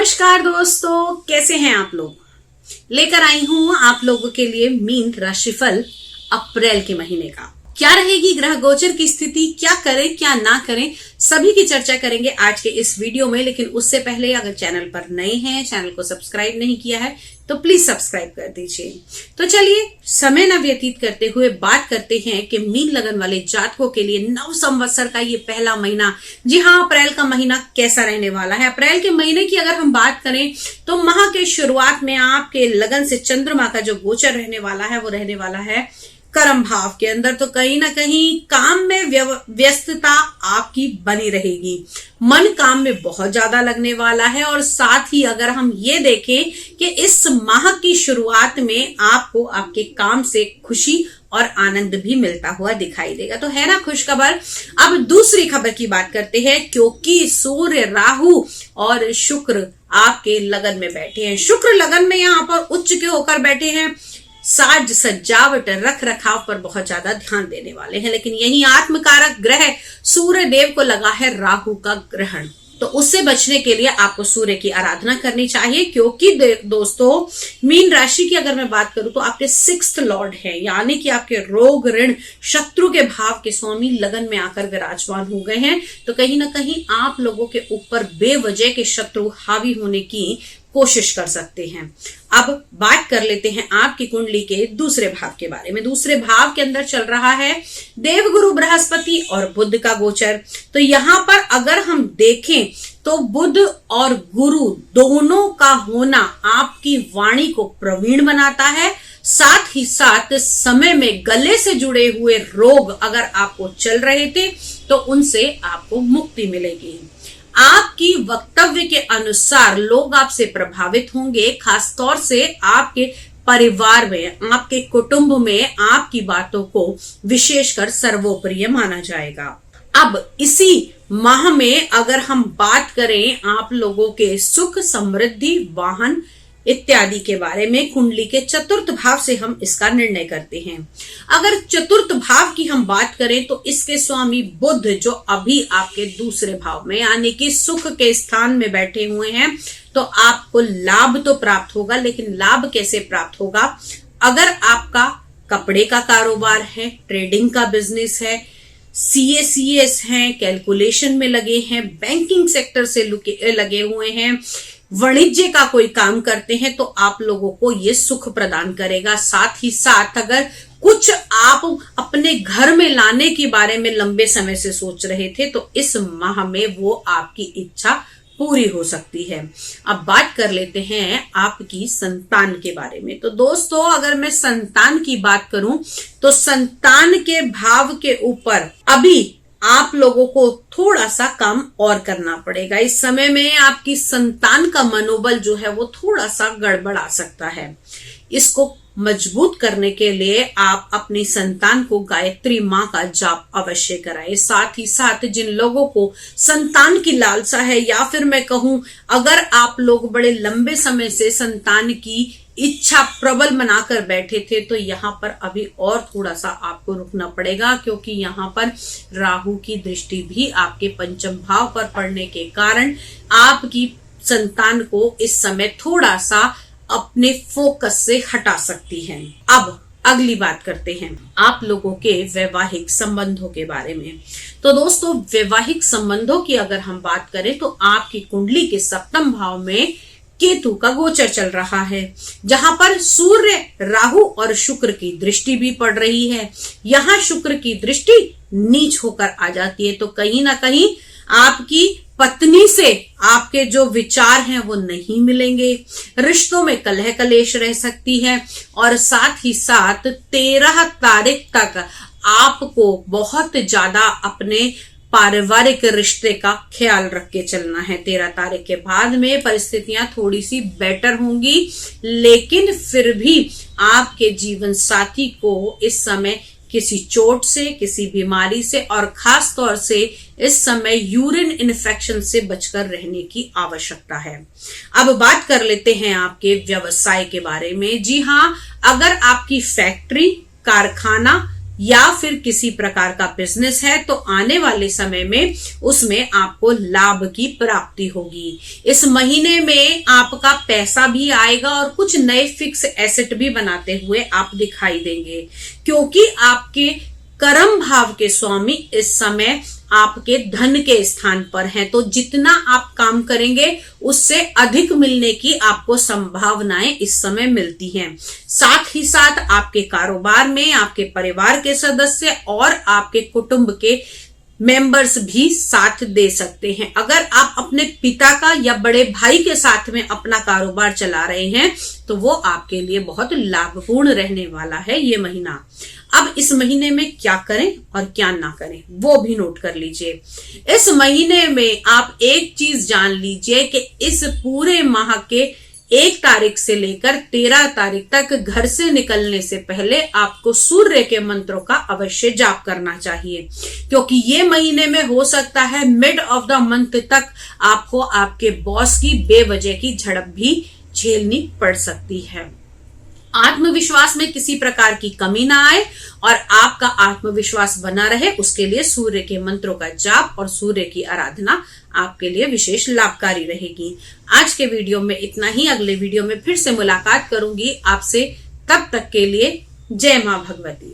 नमस्कार दोस्तों, कैसे हैं आप लोग। लेकर आई हूं आप लोगों के लिए मीन राशिफल अप्रैल के महीने का। क्या रहेगी ग्रह गोचर की स्थिति, क्या करें क्या ना करें, सभी की चर्चा करेंगे आज के इस वीडियो में। लेकिन उससे पहले अगर चैनल पर नए हैं, चैनल को सब्सक्राइब नहीं किया है तो प्लीज सब्सक्राइब कर दीजिए। तो चलिए समय न व्यतीत करते हुए बात करते हैं कि मीन लगन वाले जातकों के लिए नव संवत्सर का ये पहला महीना, जी हाँ, अप्रैल का महीना कैसा रहने वाला है। अप्रैल के महीने की अगर हम बात करें तो माह के शुरुआत में आपके लगन से चंद्रमा का जो गोचर रहने वाला है वो रहने वाला है कर्म भाव के अंदर। तो कहीं ना कहीं काम में व्यस्तता आपकी बनी रहेगी, मन काम में बहुत ज्यादा लगने वाला है। और साथ ही अगर हम ये देखें कि इस माह की शुरुआत में आपको आपके काम से खुशी और आनंद भी मिलता हुआ दिखाई देगा। तो है ना खुशखबर। अब दूसरी खबर की बात करते हैं, क्योंकि सूर्य, राहु और शुक्र आपके लगन में बैठे हैं। शुक्र लगन में यहाँ पर उच्च के होकर बैठे हैं, साज सजावट रख रखाव पर बहुत ज्यादा ध्यान देने वाले हैं। लेकिन यही आत्मकारक ग्रह सूर्य देव को लगा है राहु का ग्रहण, तो उससे बचने के लिए आपको सूर्य की आराधना करनी चाहिए। क्योंकि दोस्तों, मीन राशि की अगर मैं बात करूं तो आपके 6th लॉर्ड है, यानी कि आपके रोग, ऋण, शत्रु के भाव के स्वामी लगन में आकर विराजमान हो गए हैं। तो कहीं ना कहीं आप लोगों के ऊपर बेवजह के शत्रु हावी होने की कोशिश कर सकते हैं। अब बात कर लेते हैं आपकी कुंडली के दूसरे भाव के बारे में। दूसरे भाव के अंदर चल रहा है देवगुरु बृहस्पति और बुध का गोचर। तो यहां पर अगर हम देखें तो बुध और गुरु दोनों का होना आपकी वाणी को प्रवीण बनाता है। साथ ही साथ समय में गले से जुड़े हुए रोग अगर आपको चल रहे थे तो उनसे आपको मुक्ति मिलेगी। आपकी वक्तव्य के अनुसार लोग आपसे प्रभावित होंगे, खासतौर से आपके परिवार में, आपके कुटुंब में आपकी बातों को विशेषकर सर्वोपरि माना जाएगा। अब इसी माह में अगर हम बात करें आप लोगों के सुख, समृद्धि, वाहन इत्यादि के बारे में, कुंडली के चतुर्थ भाव से हम इसका निर्णय करते हैं। अगर चतुर्थ भाव की हम बात करें तो इसके स्वामी बुध जो अभी आपके दूसरे भाव में यानी कि सुख के स्थान में बैठे हुए हैं, तो आपको लाभ तो प्राप्त होगा। लेकिन लाभ कैसे प्राप्त होगा? अगर आपका कपड़े का कारोबार है, ट्रेडिंग का बिजनेस है, CAS हैं, कैलकुलेशन में लगे हैं, बैंकिंग सेक्टर से लगे हुए हैं, वाणिज्य का कोई काम करते हैं, तो आप लोगों को ये सुख प्रदान करेगा। साथ ही साथ अगर कुछ आप अपने घर में लाने के बारे में लंबे समय से सोच रहे थे तो इस माह में वो आपकी इच्छा पूरी हो सकती है। अब बात कर लेते हैं आपकी संतान के बारे में। तो दोस्तों, अगर मैं संतान की बात करूं तो संतान के भाव के ऊपर अभी आप लोगों को थोड़ा सा काम और करना पड़ेगा। इस समय में आपकी संतान का मनोबल जो है वो थोड़ा सा गड़बड़ा सकता है। इसको मजबूत करने के लिए आप अपनी संतान को गायत्री माँ का जाप अवश्य कराएं। साथ ही साथ जिन लोगों को संतान की लालसा है, या फिर मैं कहूं अगर आप लोग बड़े लंबे समय से संतान की इच्छा प्रबल बनाकर बैठे थे, तो यहाँ पर अभी और थोड़ा सा आपको रुकना पड़ेगा। क्योंकि यहाँ पर राहु की दृष्टि भी आपके पंचम भाव पर पड़ने के कारण आपकी संतान को इस समय थोड़ा सा अपने फोकस से हटा सकती है। अब अगली बात करते हैं आप लोगों के वैवाहिक संबंधों के बारे में। तो दोस्तों, वैवाहिक संबंधों की अगर हम बात करें तो आपकी कुंडली के सप्तम भाव में केतु का गोचर चल रहा है, जहां पर सूर्य, राहु और शुक्र की दृष्टि भी पड़ रही है। यहाँ शुक्र की दृष्टि नीच होकर आ जाती है, तो कहीं ना कहीं आपकी पत्नी से आपके जो विचार हैं वो नहीं मिलेंगे। रिश्तों में कलह कलेश रह सकती है। और साथ ही साथ 13 तारीख तक आपको बहुत ज्यादा अपने पारिवारिक रिश्ते का ख्याल रख के चलना है। 13 तारीख के बाद में परिस्थितियां थोड़ी सी बेटर होंगी, लेकिन फिर भी आपके जीवन साथी को इस समय किसी चोट से, किसी बीमारी से और खास तौर से इस समय यूरिन इन्फेक्शन से बचकर रहने की आवश्यकता है। अब बात कर लेते हैं आपके व्यवसाय के बारे में। जी हाँ, अगर आपकी फैक्ट्री, कारखाना, या फिर किसी प्रकार का बिजनेस है तो आने वाले समय में उसमें आपको लाभ की प्राप्ति होगी। इस महीने में आपका पैसा भी आएगा और कुछ नए फिक्स एसेट भी बनाते हुए आप दिखाई देंगे, क्योंकि आपके कर्म भाव के स्वामी इस समय आपके धन के स्थान पर हैं। तो जितना आप काम करेंगे उससे अधिक मिलने की आपको संभावनाएं इस समय मिलती हैं। साथ ही साथ आपके कारोबार में आपके परिवार के सदस्य और आपके कुटुंब के मेंबर्स भी साथ दे सकते हैं। अगर आप अपने पिता का या बड़े भाई के साथ में अपना कारोबार चला रहे हैं तो वो आपके लिए बहुत लाभपूर्ण रहने वाला है ये महीना। अब इस महीने में क्या करें और क्या ना करें वो भी नोट कर लीजिए। इस महीने में आप एक चीज जान लीजिए कि इस पूरे माह के 1 तारीख से लेकर 13 तारीख तक घर से निकलने से पहले आपको सूर्य के मंत्रों का अवश्य जाप करना चाहिए, क्योंकि ये महीने में हो सकता है मिड ऑफ द मंथ तक आपको आपके बॉस की बेवजह की झड़प भी झेलनी पड़ सकती है। आत्मविश्वास में किसी प्रकार की कमी ना आए और आपका आत्मविश्वास बना रहे, उसके लिए सूर्य के मंत्रों का जाप और सूर्य की आराधना आपके लिए विशेष लाभकारी रहेगी। आज के वीडियो में इतना ही। अगले वीडियो में फिर से मुलाकात करूंगी आपसे। तब तक के लिए जय मां भगवती।